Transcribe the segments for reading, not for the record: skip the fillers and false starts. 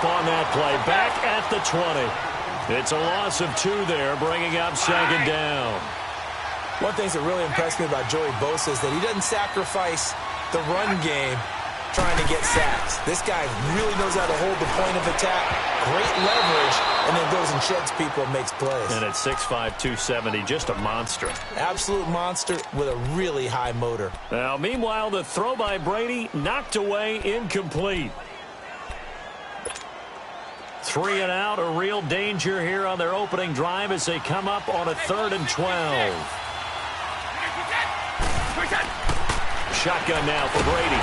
on that play. Back at the 20. It's a loss of 2 there, bringing up second down. One thing that really impressed me about Joey Bosa is that he doesn't sacrifice the run game trying to get sacks. This guy really knows how to hold the point of attack, great leverage, and then goes and sheds people and makes plays. And at 6'5", 270, just a monster. Absolute monster with a really high motor. Now, meanwhile, the throw by Brady knocked away, incomplete. 3 and out, a real danger here on their opening drive as they come up on a 3rd and 12. Shotgun now for Brady.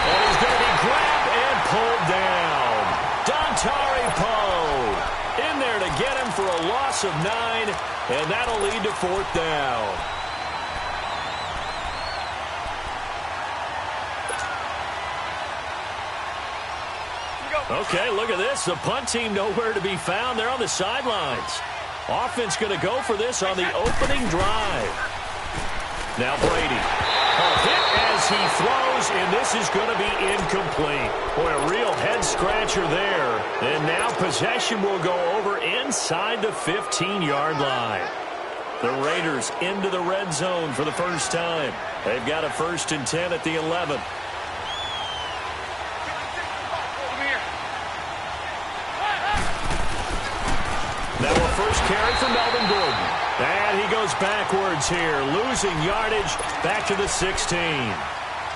And he's going to be grabbed and pulled down. Dontari Poe in there to get him for a loss of 9, and that'll lead to 4th down. Okay, look at this. The punt team nowhere to be found. They're on the sidelines. Offense going to go for this on the opening drive. Now Brady. A hit as he throws, and this is going to be incomplete. Boy, a real head-scratcher there. And now possession will go over inside the 15-yard line. The Raiders into the red zone for the first time. They've got a 1st and 10 at the 11. Now a first carry for Melvin Gordon. And he goes backwards here, losing yardage back to the 16.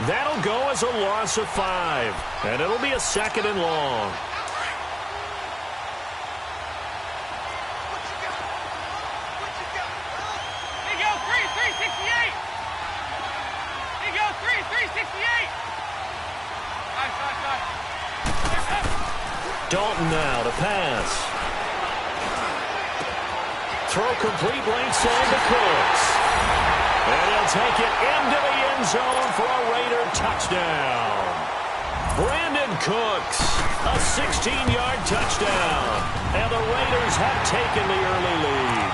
That'll go as a loss of 5, and it'll be a 2nd and long. Here you go, 368. Here you go, 368. Dalton now to pass. Throw complete right side to Cooks. And he'll take it into the end zone for a Raider touchdown. Brandon Cooks, a 16-yard touchdown. And the Raiders have taken the early lead.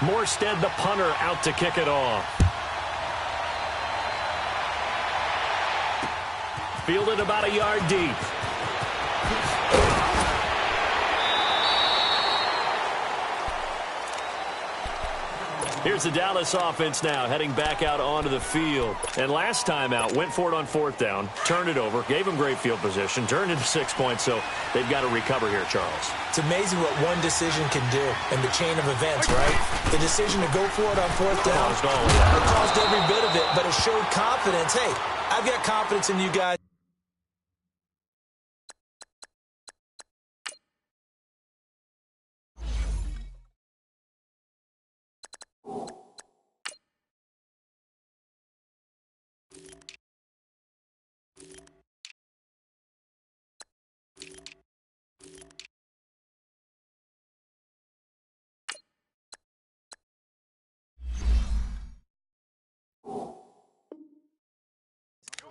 Morstead, the punter, out to kick it off. Fielded about a yard deep. Here's the Dallas offense now, heading back out onto the field. And last time out, went for it on 4th down, turned it over, gave them great field position, turned into 6 points, so they've got to recover here, Charles. It's amazing what one decision can do in the chain of events, right? The decision to go for it on 4th down, it caused every bit of it, but it showed confidence. Hey, I've got confidence in you guys.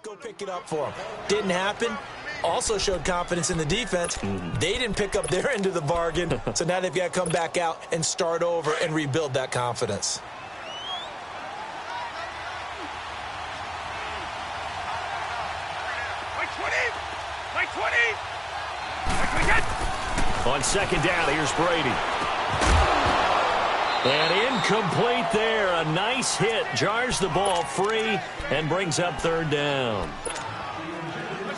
Go pick it up for them. Didn't happen. Also showed confidence in the defense. They didn't pick up their end of the bargain, so now they've got to come back out and start over and rebuild that confidence. On 2nd down, here's Brady. And incomplete there. A nice hit. Jars the ball free and brings up 3rd down.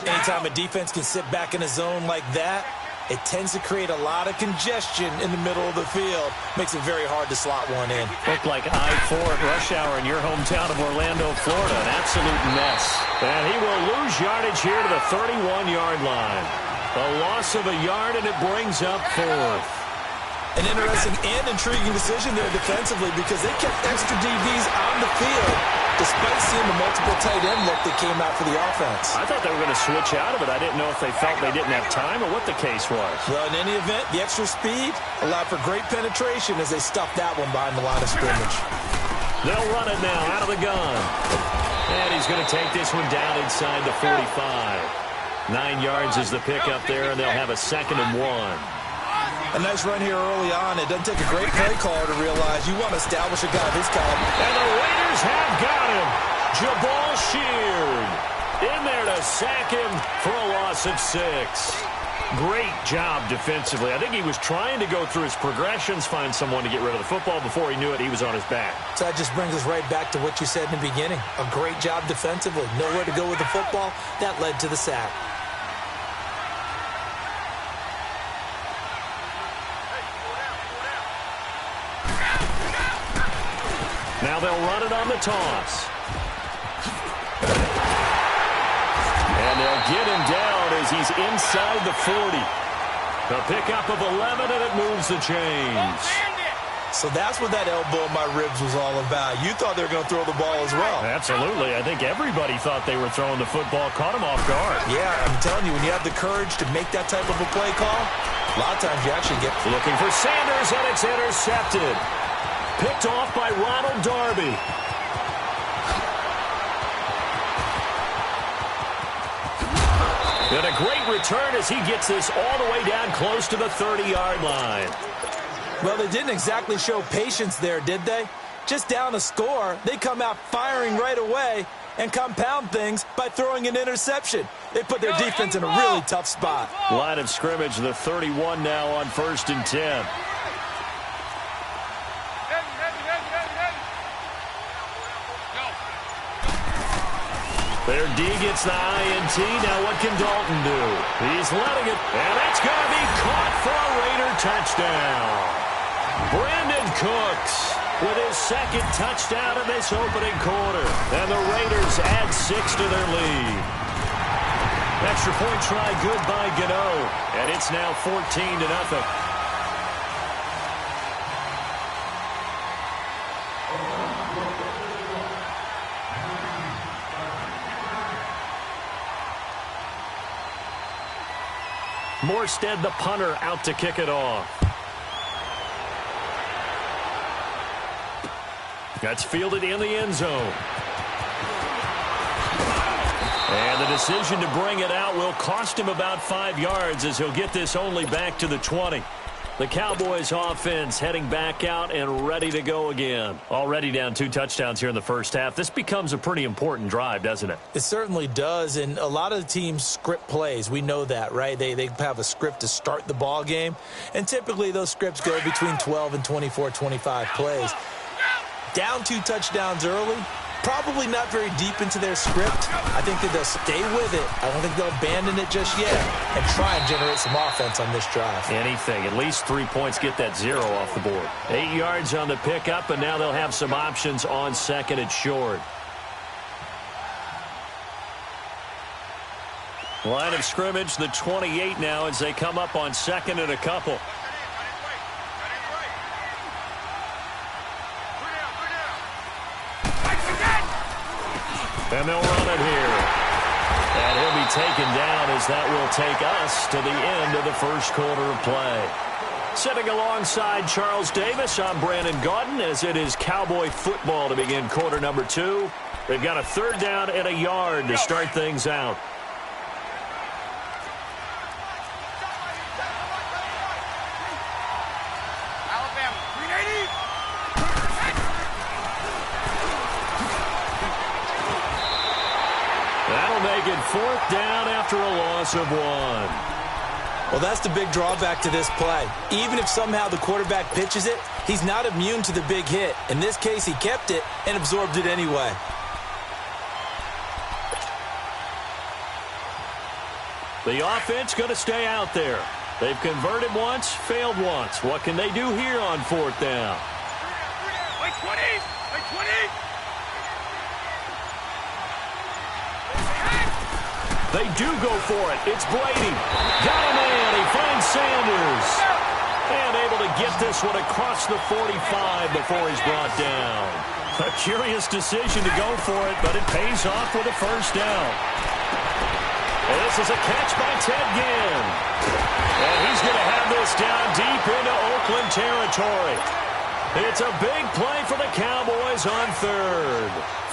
Anytime a defense can sit back in a zone like that, it tends to create a lot of congestion in the middle of the field. Makes it very hard to slot one in. Looked like I-4 at rush hour in your hometown of Orlando, Florida. An absolute mess. And he will lose yardage here to the 31-yard line. A loss of a yard, and it brings up 4th. An interesting and intriguing decision there defensively because they kept extra DBs on the field despite seeing the multiple tight end look that came out for the offense. I thought they were going to switch out of it. I didn't know if they felt they didn't have time or what the case was. Well, in any event, the extra speed allowed for great penetration as they stuffed that one behind the line of scrimmage. They'll run it now out of the gun. And he's going to take this one down inside the 45. 9 yards is the pickup there, and they'll have a 2nd and 1. A nice run here early on. It doesn't take a great play caller to realize you want to establish a guy of his caliber. And the Raiders have got him. Jabal Sheard in there to sack him for a loss of 6. Great job defensively. I think he was trying to go through his progressions, find someone to get rid of the football. Before he knew it, he was on his back. So that just brings us right back to what you said in the beginning. A great job defensively. Nowhere to go with the football. That led to the sack. Now they'll run it on the toss. And they'll get him down as he's inside the 40. A pickup of 11, and it moves the chains. So that's what that elbow in my ribs was all about. You thought they were going to throw the ball as well. Absolutely. I think everybody thought they were throwing the football. Caught him off guard. Yeah, I'm telling you, when you have the courage to make that type of a play call, a lot of times you actually get... Looking for Sanders, and it's intercepted. Picked off by Ronald Darby. And a great return as he gets this all the way down close to the 30-yard line. Well, they didn't exactly show patience there, did they? Just down a score, they come out firing right away and compound things by throwing an interception. They put their defense in a really tough spot. Line of scrimmage, the 31 now on 1st and 10. Their D gets the INT. Now what can Dalton do? He's letting it, and it's going to be caught for a Raider touchdown. Brandon Cooks with his 2nd touchdown in this opening quarter. And the Raiders add 6 to their lead. Extra point try good by Gano. And it's now 14-0. Morstead, the punter, out to kick it off. That's fielded in the end zone. And the decision to bring it out will cost him about 5 yards as he'll get this only back to the 20. The Cowboys offense heading back out and ready to go again. Already down 2 touchdowns here in the first half. This becomes a pretty important drive, doesn't it? It certainly does, and a lot of the teams script plays. We know that, right? They have a script to start the ball game, and typically those scripts go between 12 and 24, 25 plays. Down 2 touchdowns early, probably not very deep into their script. I think that they'll stay with it. I don't think they'll abandon it just yet and try and generate some offense on this drive. Anything. At least 3 points, get that 0 off the board. 8 yards on the pickup, and now they'll have some options on 2nd and short. Line of scrimmage, the 28 now as they come up on 2nd and a couple. And they'll run it here. And he'll be taken down as that will take us to the end of the first quarter of play. Sitting alongside Charles Davis, I'm Brandon Gaudin as it is Cowboy football to begin quarter number 2. They've got a 3rd down and a yard to start things out. Make it 4th down after a loss of 1. Well, that's the big drawback to this play. Even if somehow the quarterback pitches it, he's not immune to the big hit. In this case, he kept it and absorbed it anyway. The offense going to stay out there. They've converted once, failed once. What can they do here on 4th down? Wait 20! Wait 20! They do go for it. It's Brady. Got a man. He finds Sanders. And able to get this one across the 45 before he's brought down. A curious decision to go for it, but it pays off with a 1st down. And this is a catch by Ted Ginn. And he's going to have this down deep into Oakland territory. It's a big play for the Cowboys on 3rd.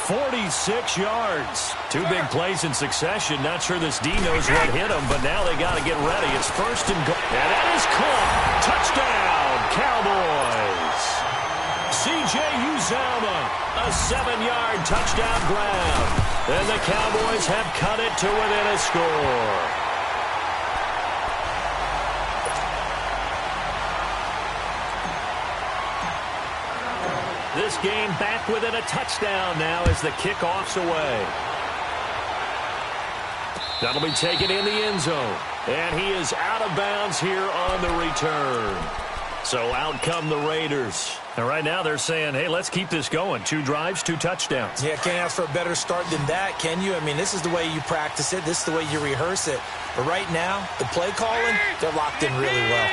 46 yards. Two big plays in succession. Not sure this D knows what hit him, but now they got to get ready. It's first and goal. And that is caught. Touchdown, Cowboys. C.J. Uzomah, a 7-yard touchdown grab. And the Cowboys have cut it to within a score. This game back within a touchdown now as the kickoff's away. That'll be taken in the end zone. And he is out of bounds here on the return. So out come the Raiders. And right now they're saying, hey, let's keep this going. 2 drives, 2 touchdowns. Yeah, can't ask for a better start than that, can you? I mean, this is the way you practice it. This is the way you rehearse it. But right now, the play calling, they're locked in really well.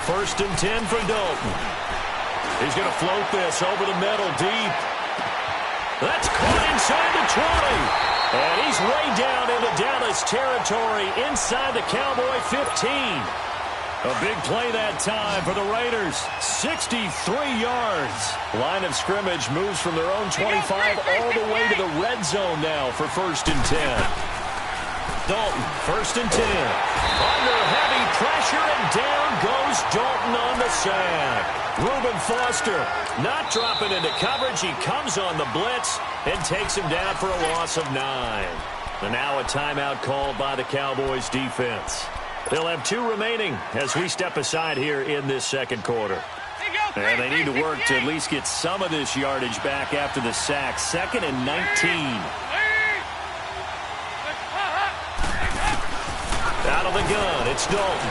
First and 10 for Dalton. He's going to float this over the middle deep. That's caught inside the 20. And he's way down into Dallas territory inside the Cowboy 15. A big play that time for the Raiders. 63 yards. Line of scrimmage moves from their own 25 all the way to the red zone now for first and 10. Dalton, first and 10. Under heavy pressure, and down goes Dalton on the sack. Reuben Foster not dropping into coverage. He comes on the blitz and takes him down for a loss of 9. And now a timeout called by the Cowboys defense. They'll have 2 remaining as we step aside here in this second quarter. And they need to work to at least get some of this yardage back after the sack. 2nd and 19. Out of the gun, it's Dalton.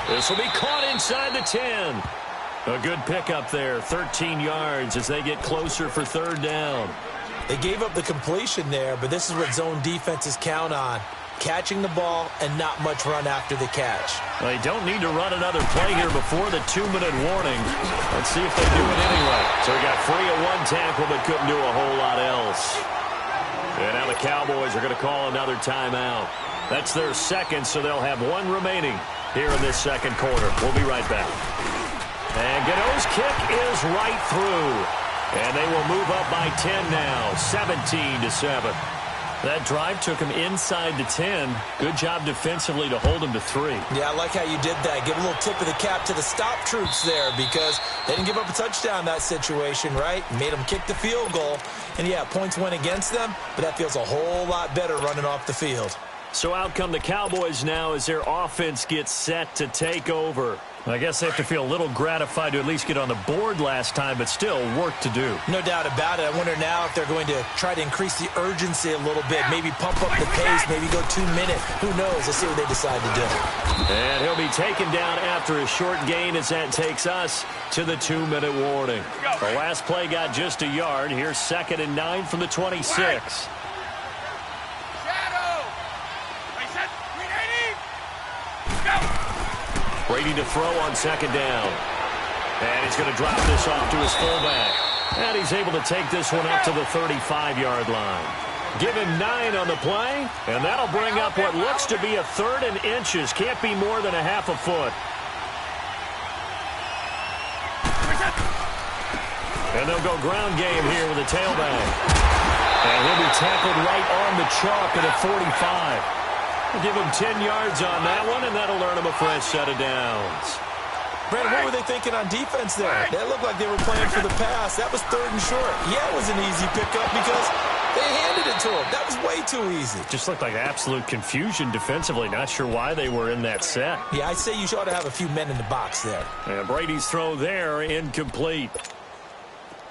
This will be caught inside the 10. A good pickup there, 13 yards as they get closer for third down. They gave up the completion there, but this is what zone defenses count on. Catching the ball and not much run after the catch. Well, they don't need to run another play here before the 2-minute warning. Let's see if they do it anyway. So he got free of 1 tackle but couldn't do a whole lot else. And now the Cowboys are going to call another timeout. That's their second, so they'll have 1 remaining here in this second quarter. We'll be right back. And Gano's kick is right through. And they will move up by 10 now, 17-7. That drive took him inside the 10. Good job defensively to hold him to 3. Yeah, I like how you did that. Give a little tip of the cap to the stop troops there because they didn't give up a touchdown in that situation, right? Made them kick the field goal. And, yeah, points went against them, but that feels a whole lot better running off the field. So out come the Cowboys now as their offense gets set to take over. I guess they have to feel a little gratified to at least get on the board last time, but still work to do. No doubt about it. I wonder now if they're going to try to increase the urgency a little bit, maybe pump up the pace, maybe go 2 minutes. Who knows? Let's see what they decide to do. And he'll be taken down after a short gain as that takes us to the 2-minute warning. The last play got just a yard. Here's 2nd and 9 from the 26. Brady to throw on 2nd down. And he's going to drop this off to his fullback. And he's able to take this one up to the 35-yard line. Give him 9 on the play, and that'll bring up what looks to be a 3rd and inches. Can't be more than a half a foot. And they'll go ground game here with a tailback. And he'll be tackled right on the chalk at a 45. We'll give him 10 yards on that one, and that'll earn him a fresh set of downs. Brandon, what were they thinking on defense there? They looked like they were playing for the pass. That was 3rd and short. Yeah, it was an easy pickup because they handed it to him. That was way too easy. Just looked like absolute confusion defensively. Not sure why they were in that set. Yeah, I'd say you ought to have a few men in the box there. And Brady's throw there, incomplete.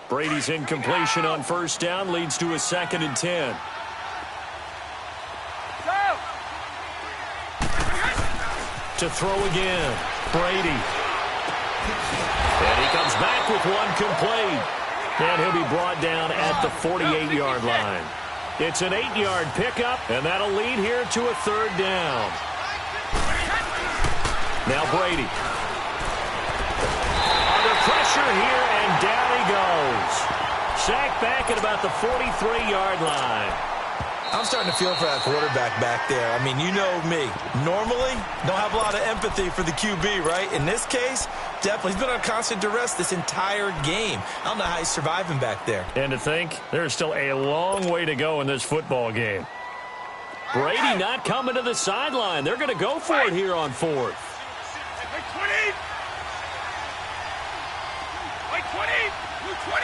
Brady's incompletion on 1st down leads to a 2nd and 10. To throw again, Brady. And he comes back with 1 complete. And he'll be brought down at the 48-yard line. It's an 8-yard pickup, and that'll lead here to a 3rd down. Now Brady. Under pressure here, and down he goes. Sacked back at about the 43-yard line. I'm starting to feel for that quarterback back there. I mean, you know me. Normally, don't have a lot of empathy for the QB, right? In this case, definitely. He's been on constant duress this entire game. I don't know how he's surviving back there. And to think, there's still a long way to go in this football game. Brady not coming to the sideline. They're going to go for it here on fourth. Like 20. Like 20. Blue 20.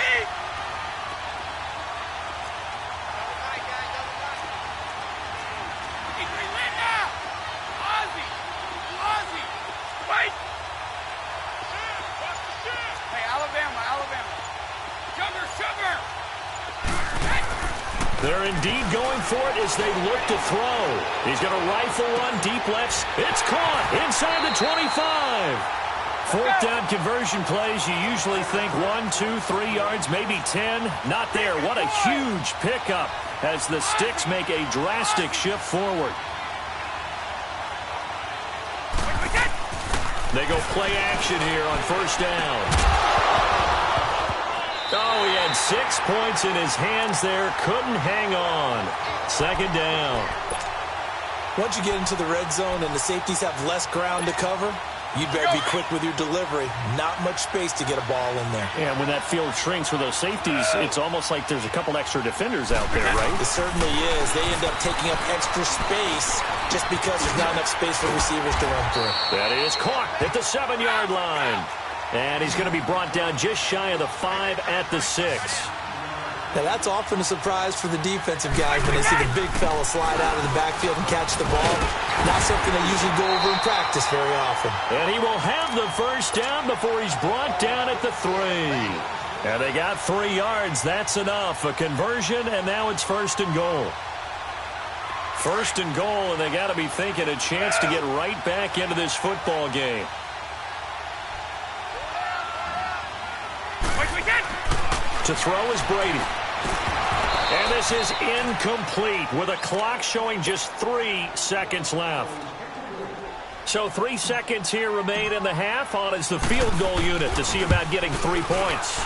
Wait! Hey, Alabama. Sugar! They're indeed going for it as they look to throw. He's going to rifle one deep left. It's caught inside the 25. Fourth down conversion plays, you usually think 1, 2, 3 yards, maybe 10. Not there. What a huge pickup as the Sticks make a drastic shift forward. They go play action here on first down. Oh, he had 6 points in his hands there. Couldn't hang on. Second down. Once you get into the red zone and the safeties have less ground to cover, you'd better be quick with your delivery. Not much space to get a ball in there. Yeah, when that field shrinks with those safeties, it's almost like there's a couple extra defenders out there, right? It certainly is. They end up taking up extra space just because there's not enough space for receivers to run through. That is caught at the 7-yard line. And he's going to be brought down just shy of the 5 at the 6. Now, that's often a surprise for the defensive guys when they see the big fella slide out of the backfield and catch the ball. Not something they usually go over in practice very often. And he will have the first down before he's brought down at the 3. And they got 3 yards. That's enough. A conversion, and now it's first and goal. First and goal, and they got to be thinking a chance to get right back into this football game. To throw is Brady. And this is incomplete with a clock showing just 3 seconds left. So 3 seconds here remain in the half. On is the field goal unit to see about getting 3 points.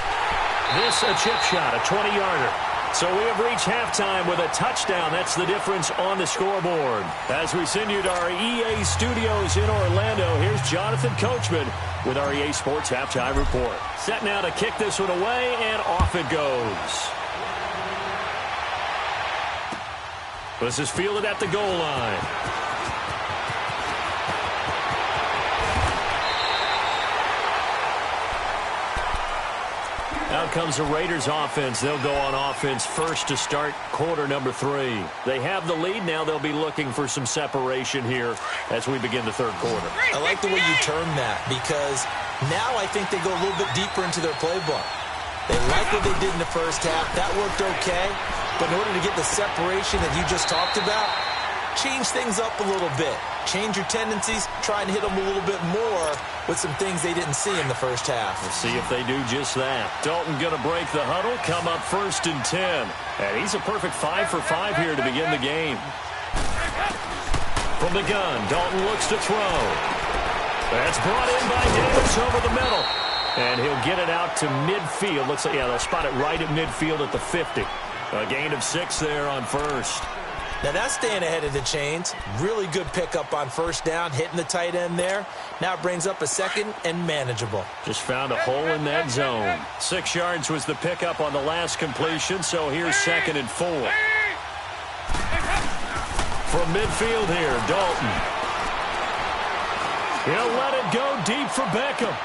This a chip shot, a 20-yarder. So we have reached halftime with a touchdown. That's the difference on the scoreboard. As we send you to our EA studios in Orlando, here's Jonathan Coachman with our EA Sports Halftime Report. Set now to kick this one away, and off it goes. This is fielded at the goal line. Out comes the Raiders offense. They'll go on offense first to start quarter number 3. They have the lead. Now they'll be looking for some separation here as we begin the third quarter. I like the way you term that because now I think they go a little bit deeper into their playbook. They like what they did in the first half. That worked okay. But in order to get the separation that you just talked about, change things up a little bit. Change your tendencies. Try and hit them a little bit more with some things they didn't see in the first half. We'll see if they do just that. Dalton going to break the huddle, come up first and 10. And he's a perfect 5 for 5 here to begin the game. From the gun, Dalton looks to throw. That's brought in by Davis over the middle. And he'll get it out to midfield. Looks like, yeah, they'll spot it right at midfield at the 50. A gain of 6 there on first. Now that's staying ahead of the chains. Really good pickup on first down, hitting the tight end there. Now it brings up a second and manageable. Just found a hole in that zone. 6 yards was the pickup on the last completion, so here's second and 4. From midfield here, Dalton. He'll let it go deep for Beckham.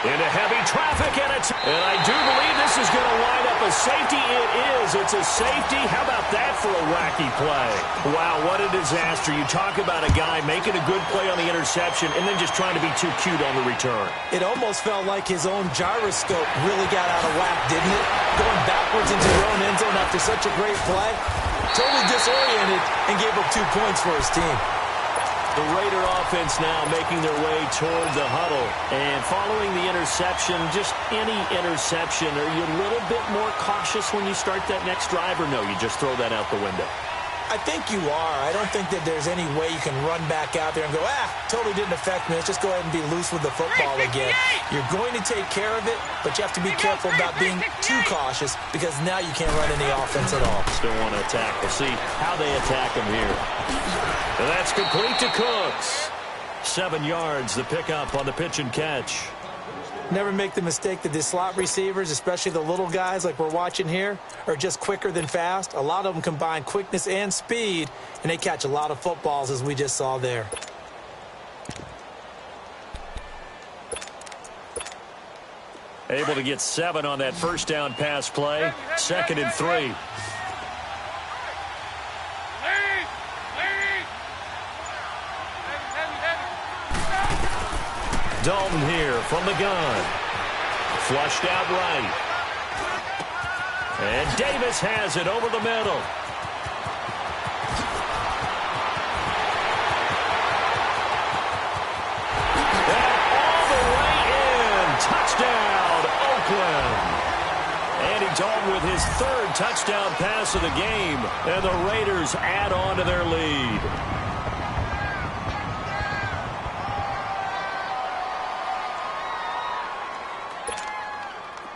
Into heavy traffic, and I do believe this is going to wind up a safety. It is. It's a safety. How about that for a wacky play? Wow, what a disaster. You talk about a guy making a good play on the interception and then just trying to be too cute on the return. It almost felt like his own gyroscope really got out of whack, didn't it? Going backwards into your own end zone after such a great play. Totally disoriented and gave up 2 points for his team. The Raider offense now making their way toward the huddle. And following the interception, just any interception, are you a little bit more cautious when you start that next drive, or no, you just throw that out the window? I think you are. I don't think that there's any way you can run back out there and go, totally didn't affect me. Let's just go ahead and be loose with the football again. You're going to take care of it, but you have to be careful about being too cautious because now you can't run any offense at all. Still want to attack. We'll see how they attack him here. And that's complete to Cooks. 7 yards, the pickup on the pitch and catch. Never make the mistake that the slot receivers, especially the little guys like we're watching here, are just quicker than fast. A lot of them combine quickness and speed, and they catch a lot of footballs, as we just saw there. Able to get 7 on that first down pass play. 2nd and 3. Dalton here from the gun. Flushed out right. And Davis has it over the middle. And all the way in. Touchdown, Oakland. Andy Dalton with his 3rd touchdown pass of the game. And the Raiders add on to their lead.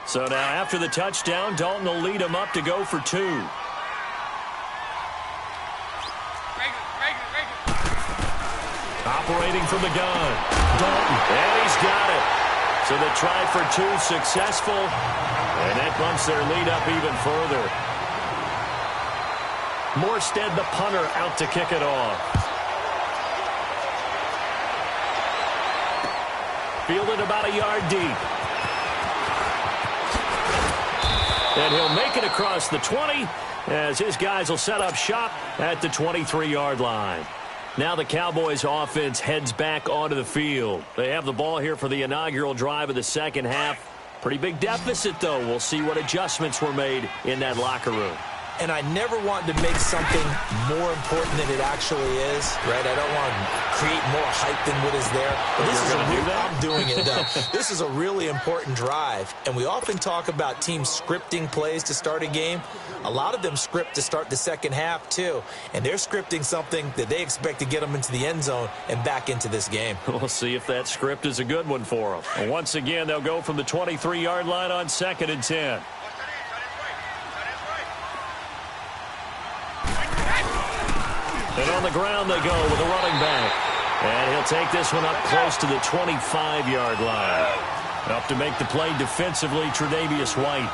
So now after the touchdown, Dalton will lead him up to go for 2. Operating from the gun. Dalton. And he's got it. So the try for 2 successful. And that bumps their lead up even further. Morstead, the punter, out to kick it off. Fielded about a yard deep. And he'll make it across the 20 as his guys will set up shop at the 23-yard line. Now the Cowboys offense heads back onto the field. They have the ball here for the inaugural drive of the second half. Pretty big deficit, though. We'll see what adjustments were made in that locker room. And I never want to make something more important than it actually is, right? I don't want to create more hype than what is there. But this is I'm doing it, though. This is a really important drive. And we often talk about teams scripting plays to start a game. A lot of them script to start the second half, too. And they're scripting something that they expect to get them into the end zone and back into this game. We'll see if that script is a good one for them. And once again, they'll go from the 23-yard line on 2nd and 10. And on the ground they go with a running back. And he'll take this one up close to the 25-yard line. Up to make the play defensively, Tre'Davious White.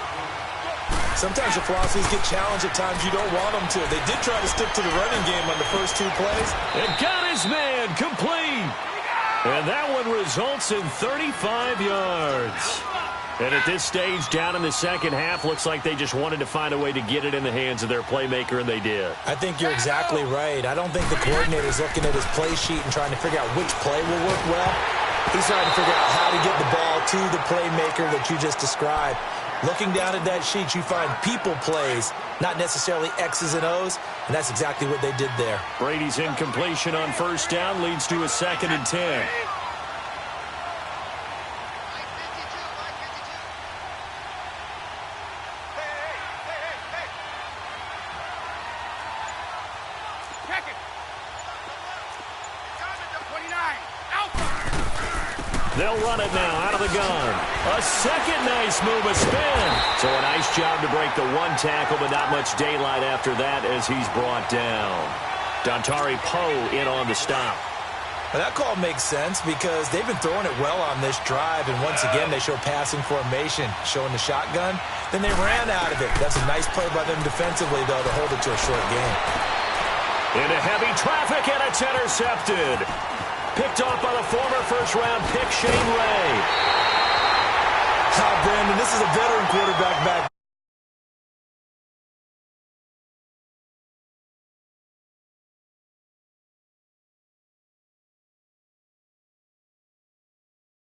Sometimes your philosophies get challenged at times you don't want them to. They did try to stick to the running game on the first 2 plays. And got his man complete. And that one results in 35 yards. And at this stage, down in the second half, looks like they just wanted to find a way to get it in the hands of their playmaker, and they did. I think you're exactly right. I don't think the coordinator's looking at his play sheet and trying to figure out which play will work well. He's trying to figure out how to get the ball to the playmaker that you just described. Looking down at that sheet, you find people plays, not necessarily X's and O's, and that's exactly what they did there. Brady's incompletion on first down leads to a 2nd and 10. They'll run it now out of the gun. A second nice move, a spin. So a nice job to break the 1 tackle, but not much daylight after that as he's brought down. Dontari Poe in on the stop. Well, that call makes sense because they've been throwing it well on this drive, and once again they show passing formation, showing the shotgun. Then they ran out of it. That's a nice play by them defensively, though, to hold it to a short game. Into heavy traffic, and it's intercepted. Picked off by the former first-round pick, Shane Ray. Brandon, this is a veteran quarterback back